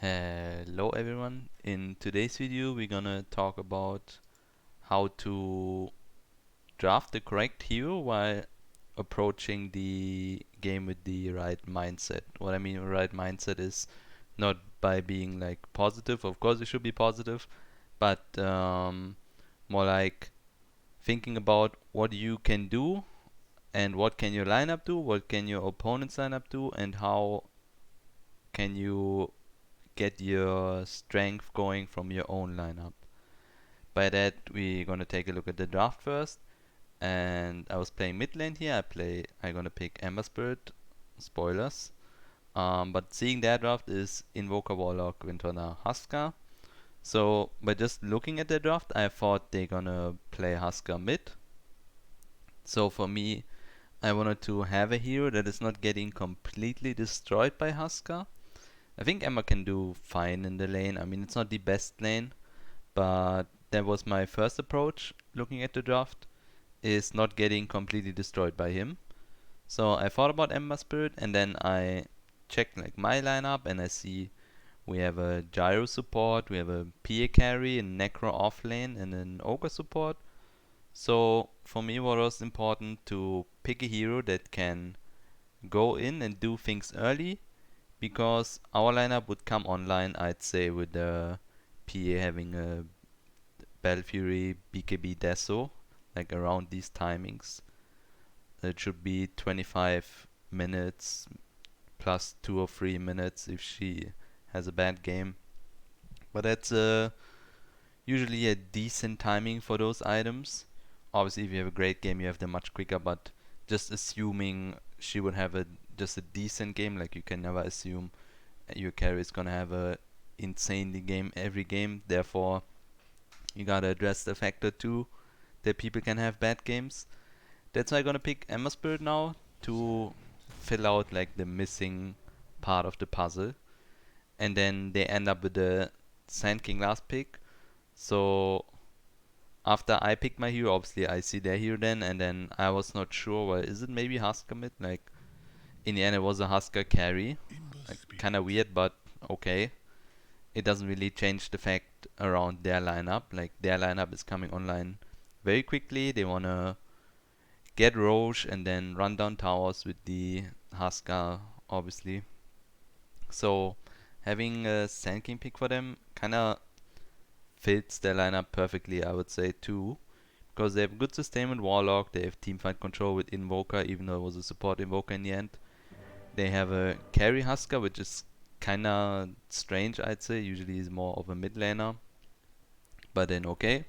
Hello everyone. In today's video we're gonna talk about how to draft the correct hero while approaching the game with the right mindset. What I mean by right mindset is not by being like positive, of course you should be positive, but more like thinking about what you can do and what can your lineup do, what can your opponent's lineup do, and how can you get your strength going from your own lineup. By that, we're gonna take a look at the draft first. And I was playing mid lane here. I'm gonna pick Ember Spirit. Spoilers. But seeing their draft is Invoker, Warlock, Windrunner, Husker. So by just looking at their draft, I thought they're gonna play Husker mid. So for me, I wanted to have a hero that is not getting completely destroyed by Husker. I think Emma can do fine in the lane. I mean, it's not the best lane, but that was my first approach looking at the draft, is not getting completely destroyed by him. So I thought about Ember Spirit, and then I checked like my lineup, and I see we have a Gyro support, we have a PA carry, a Necro off lane, and an Ogre support. So for me, what was important to pick a hero that can go in and do things early, because our lineup would come online, I'd say, with the PA having a Battle Fury, BKB Deso, like around these timings. It should be 25 minutes plus 2 or 3 minutes if she has a bad game. But that's usually a decent timing for those items. Obviously, if you have a great game, you have them much quicker, but just assuming she would have just a decent game, like you can never assume your carry is gonna have a insanely game every game. Therefore, you gotta address the factor too that people can have bad games. That's why I'm gonna pick Ember Spirit now to fill out like the missing part of the puzzle. And then they end up with the Sand King last pick. So after I pick my hero, obviously I see their hero then, and then I was not sure, well, is it maybe Husker mid? Like, in the end it was a Husker carry. Like, kinda weird, but okay. It doesn't really change the fact around their lineup. Like, their lineup is coming online very quickly. They wanna get Roche and then run down towers with the Husker, obviously. So having a Sand King pick for them kinda fits their lineup perfectly, I would say too. Because they have good sustain with Warlock, they have teamfight control with Invoker, even though it was a support Invoker in the end. They have a carry Husker, which is kinda strange, I'd say. Usually he's more of a mid laner. But then okay,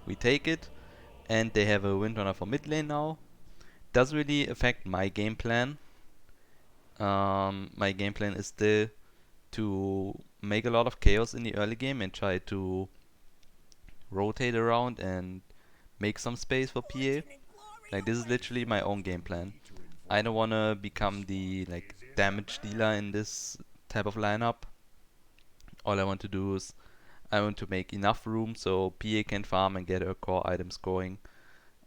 we take it. And they have a Windrunner for mid lane now. Doesn't really affect my game plan. My game plan is still to make a lot of chaos in the early game and try to rotate around and make some space for PA. Like, this is literally my own game plan. I don't wanna become the like damage dealer in this type of lineup. All I want to do is I want to make enough room so PA can farm and get her core items going,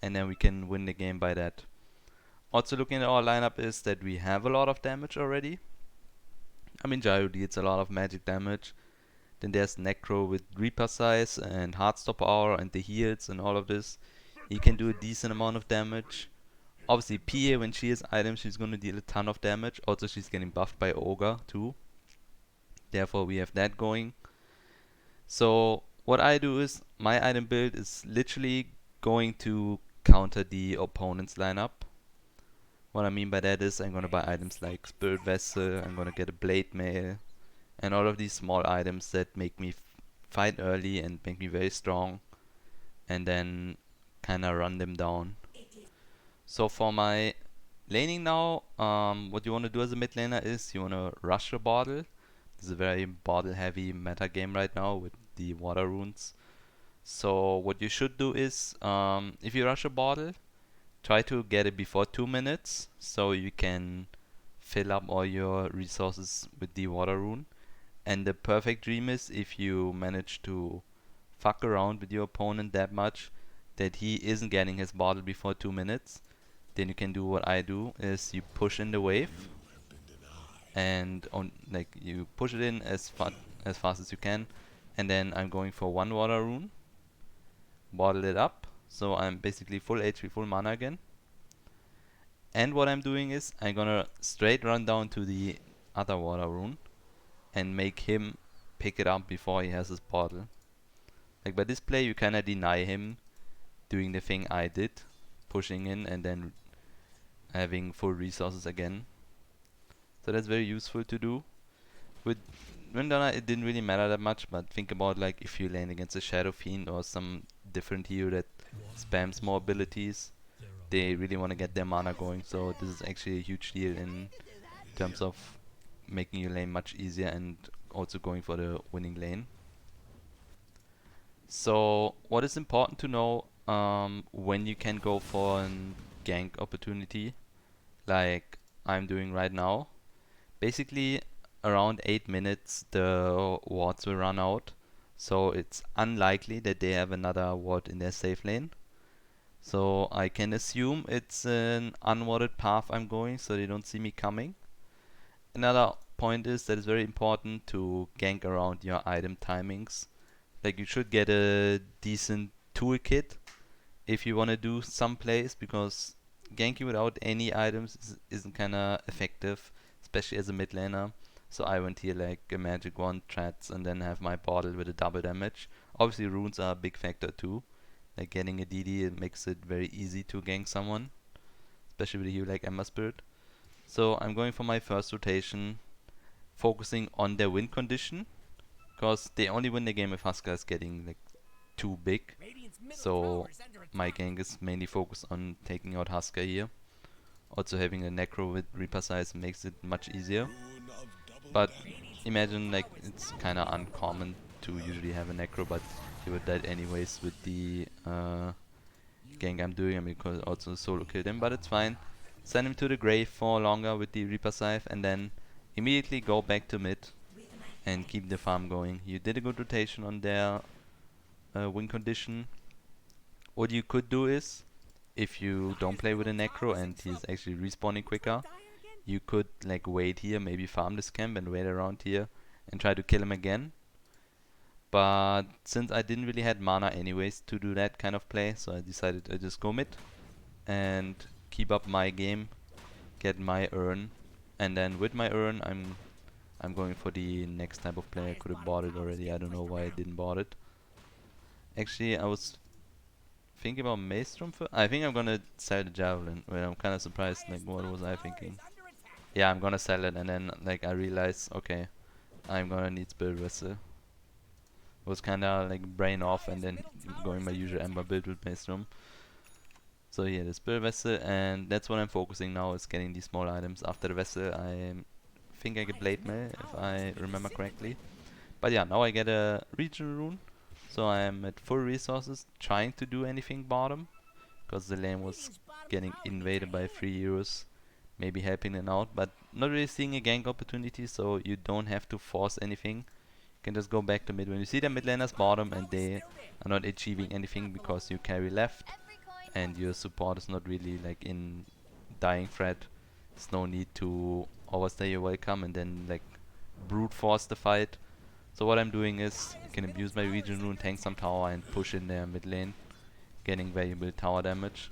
and then we can win the game by that. Also, looking at our lineup is that we have a lot of damage already. I mean, Gyro deals a lot of magic damage. Then there's Necro with Reaper Size and Heartstopper Aura and the heals and all of this. He can do a decent amount of damage. Obviously, PA, when she has items, she's gonna deal a ton of damage. Also, she's getting buffed by Ogre too. Therefore, we have that going. So, what I do is, my item build is literally going to counter the opponent's lineup. What I mean by that is, I'm gonna buy items like Spirit Vessel, I'm gonna get a Blade Mail, and all of these small items that make me fight early and make me very strong, and then kinda run them down. So for my laning now, what you want to do as a mid laner is you want to rush a bottle. This is a very bottle heavy meta game right now with the water runes. So what you should do is, if you rush a bottle, try to get it before 2 minutes so you can fill up all your resources with the water rune. And the perfect dream is if you manage to fuck around with your opponent that much that he isn't getting his bottle before 2 minutes. Then you can do what I do, is you push in the wave, and on like you push it in as fast as you can. And then I'm going for 1 water rune, bottle it up, so I'm basically full HP, full mana again. And what I'm doing is I'm gonna straight run down to the other water rune and make him pick it up before he has his bottle. Like by this play you kinda deny him doing the thing I did, pushing in and then having full resources again. So that's very useful to do. With Rindana it didn't really matter that much, but think about like if you lane against a Shadow Fiend or some different hero that spams more abilities, they really want to get their mana going, so this is actually a huge deal in terms of making your lane much easier and also going for the winning lane. So what is important to know when you can go for a gank opportunity like I'm doing right now. Basically around 8 minutes the wards will run out, so it's unlikely that they have another ward in their safe lane. So I can assume it's an unwarded path I'm going, so they don't see me coming. Another point is that it's very important to gank around your item timings. Like you should get a decent toolkit if you want to do some plays, because ganking without any items isn't kinda effective, especially as a mid laner. So I went here like a magic wand, treads, and then have my bottle with a double damage. Obviously runes are a big factor too. Like getting a DD, it makes it very easy to gank someone, especially with a hero like Ember Spirit. So I'm going for my first rotation, focusing on their win condition, because they only win the game if Huskar is getting like too big. So my gank is mainly focused on taking out Huskar here. Also having a Necro with Reaper size makes it much easier. But imagine like it's kinda uncommon to usually have a Necro, but he would die anyways with the gank I'm doing. I mean, could also solo killed him, but it's fine. Send him to the grave for longer with the Reaper Scythe and then immediately go back to mid and keep the farm going. You did a good rotation on their win condition. What you could do is, if you don't play with a Necro and he's actually respawning quicker, you could like wait here, maybe farm this camp and wait around here and try to kill him again. But since I didn't really had mana anyways to do that kind of play, so I decided to just go mid and keep up my game, get my urn, and then with my urn I'm going for the next type of play. I could have bought it already, I don't know why I didn't bought it. Actually I was thinking about Maelstrom for. I think I'm gonna sell the Javelin. Well, I'm kinda surprised, like what was I thinking? Yeah, I'm gonna sell it and then like I realized, okay, I'm gonna need Spirit Vessel. Was kinda like brain off and then going my usual Ember build with Maelstrom. So yeah, the Spirit Vessel, and that's what I'm focusing now, is getting these small items. After the Vessel I think I get Blade Mail if I remember correctly. But yeah, now I get a regional rune. So I'm at full resources, trying to do anything bottom, because the lane was getting invaded by 3 heroes, maybe helping them out, but not really seeing a gank opportunity, so you don't have to force anything. You can just go back to mid. When you see the mid laners bottom and they are not achieving anything because you carry left and your support is not really like in dying threat, there's no need to overstay your welcome and then like brute force the fight. So what I'm doing is I can abuse my region rune, tank some tower and push in their mid lane, getting valuable tower damage.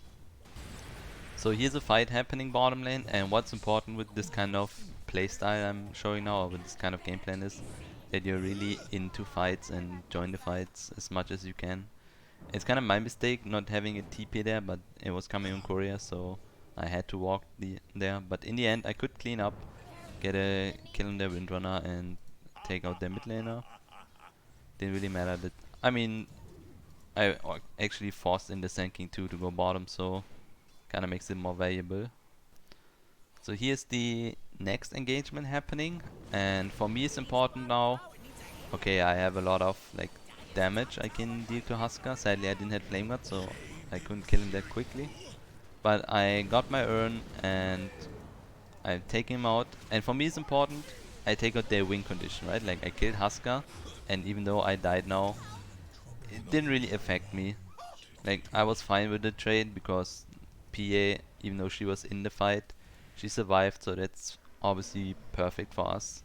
So here's a fight happening bottom lane, and what's important with this kind of playstyle I'm showing now, or with this kind of game plan, is that you're really into fights and join the fights as much as you can. It's kind of my mistake not having a TP there, but it was coming on Korea, so I had to walk there. But in the end I could clean up, get a kill on their Windrunner and take out their mid laner. Didn't really matter that, I mean, I actually forced in the Sand King 2 to go bottom, so kinda makes it more valuable. So here's the next engagement happening, and for me it's important now. Okay, I have a lot of like damage I can deal to Huskar. Sadly I didn't have Flame Guard, so I couldn't kill him that quickly. But I got my urn and I take him out, and for me it's important I take out their win condition, right? Like I killed Huskar, and even though I died now, it didn't really affect me. Like I was fine with the trade because PA, even though she was in the fight, she survived, so that's obviously perfect for us.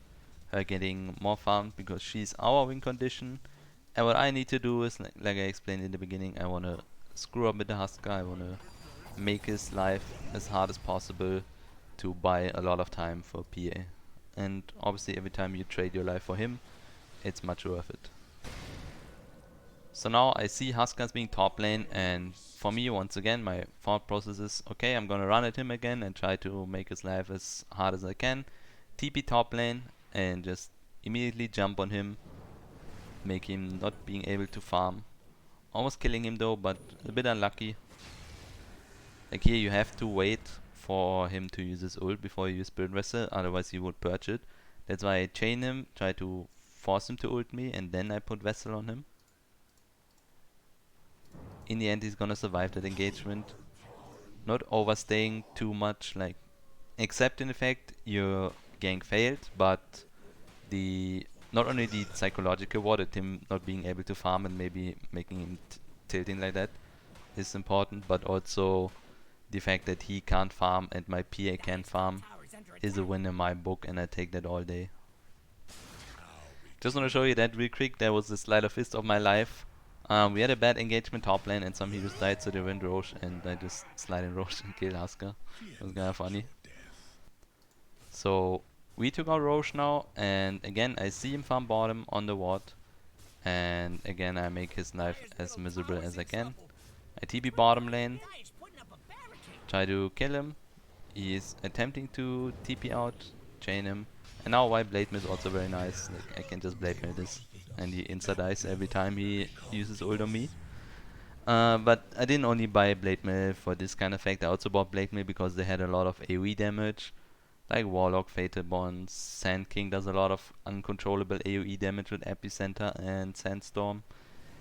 her getting more farm because she's our win condition. And what I need to do is, like I explained in the beginning, I want to screw up with the Husker. I want to make his life as hard as possible to buy a lot of time for PA. And obviously every time you trade your life for him, it's much worth it. So now I see Huskers being top lane, and for me, once again, my thought process is, okay, I'm gonna run at him again and try to make his life as hard as I can. TP top lane and just immediately jump on him, make him not being able to farm. Almost killing him though, but a bit unlucky. Like here you have to wait for him to use his ult before you use Spirit Vessel, otherwise you would purge it. That's why I chain him, try to force him to ult me, and then I put Vessel on him. In the end he's gonna survive that engagement. Not overstaying too much, like, except in the fact your gank failed, but the not only the psychological war that him not being able to farm and maybe making him tilting like that is important, but also the fact that he can't farm and my PA can farm is a win in my book, and I take that all day. Just want to show you that real quick. There was the sleight of fist of my life. We had a bad engagement top lane and some heroes died, so they went Roche and I just slide in Roche and killed Asuka. It was kinda funny. So we took out Roche now, and again I see him farm bottom on the ward, and again I make his life as miserable as I can. I TP bottom lane, try to kill him. He is attempting to TP out, chain him, and now why Blade Mill is also very nice. Like I can just Blade Mill this, and he insta dies every time he uses ult on me. But I didn't only buy Blade Mill for this kind of effect. I also bought Blade Mill because they had a lot of AoE damage, like Warlock, Fatal Bonds. Sand King does a lot of uncontrollable AoE damage with Epicenter and Sandstorm.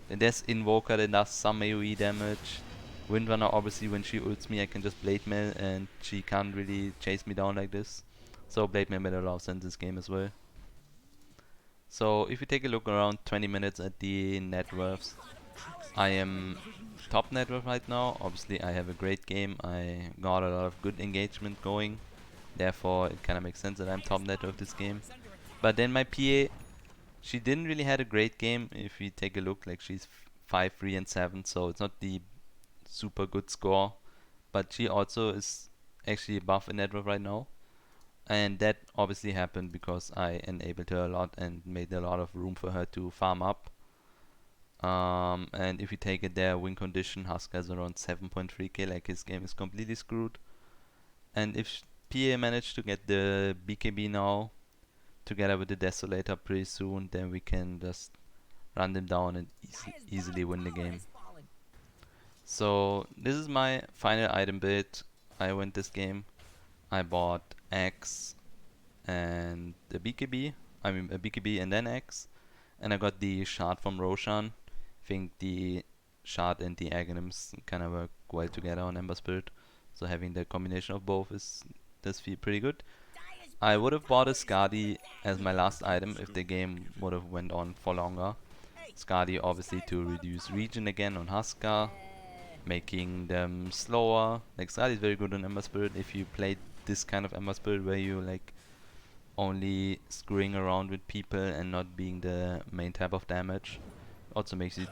Then there's Invoker that does some AoE damage. Windrunner, obviously, when she ults me, I can just Blade Mail and she can't really chase me down like this. So Blade Mail made a lot of sense this game as well. So if you take a look around 20 minutes at the net worths, I am top net worth right now. Obviously, I have a great game. I got a lot of good engagement going. Therefore, it kind of makes sense that I'm top net worth this game. But then my PA, she didn't really had a great game. If you take a look, like she's 5, 3 and 7, so it's not the super good score, but she also is actually above in net worth right now, and that obviously happened because I enabled her a lot and made a lot of room for her to farm up. And if you take it there, win condition, Husker is around 7.3k, like his game is completely screwed. And if PA managed to get the BKB now, together with the Desolator pretty soon, then we can just run them down and easily win the game. So this is my final item build. I went this game. I bought X and the BKB. I mean a BKB and then X. And I got the shard from Roshan. I think the shard and the Aghanims kind of work well together on Ember Spirit. So having the combination of both does feel pretty good. I would have bought a Skadi as my last item if the game would have went on for longer. Skadi obviously to reduce regen again on Husker, making them slower. Like Skadi is very good on Ember Spirit if you play this kind of Ember Spirit where you like only screwing around with people and not being the main type of damage. Also makes it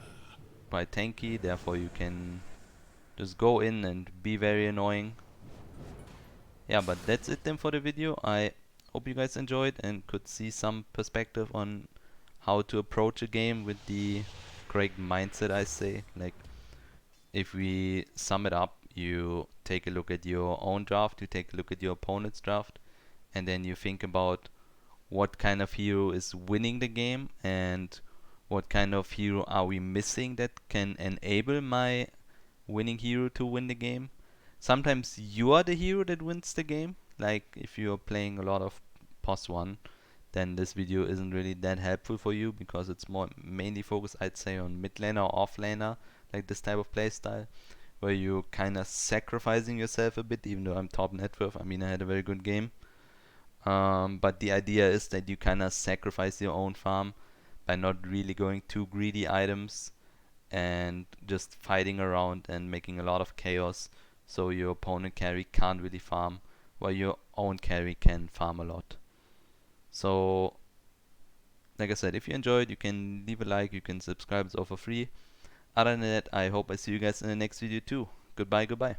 quite tanky, therefore you can just go in and be very annoying. Yeah, but that's it then for the video. I hope you guys enjoyed and could see some perspective on how to approach a game with the correct mindset, I say. Like, if we sum it up, you take a look at your own draft, you take a look at your opponent's draft, and then you think about what kind of hero is winning the game and what kind of hero are we missing that can enable my winning hero to win the game. Sometimes you are the hero that wins the game. Like if you're playing a lot of POS 1, then this video isn't really that helpful for you because it's more mainly focused, I'd say, on mid laner or off laner, like this type of playstyle, where you're kind of sacrificing yourself a bit, even though I'm top net worth. I mean, I had a very good game. But the idea is that you kind of sacrifice your own farm by not really going too greedy items and just fighting around and making a lot of chaos, so your opponent carry can't really farm while your own carry can farm a lot. So like I said, if you enjoyed, you can leave a like, you can subscribe, it's all for free. Other than that, I hope I see you guys in the next video too. Goodbye, goodbye.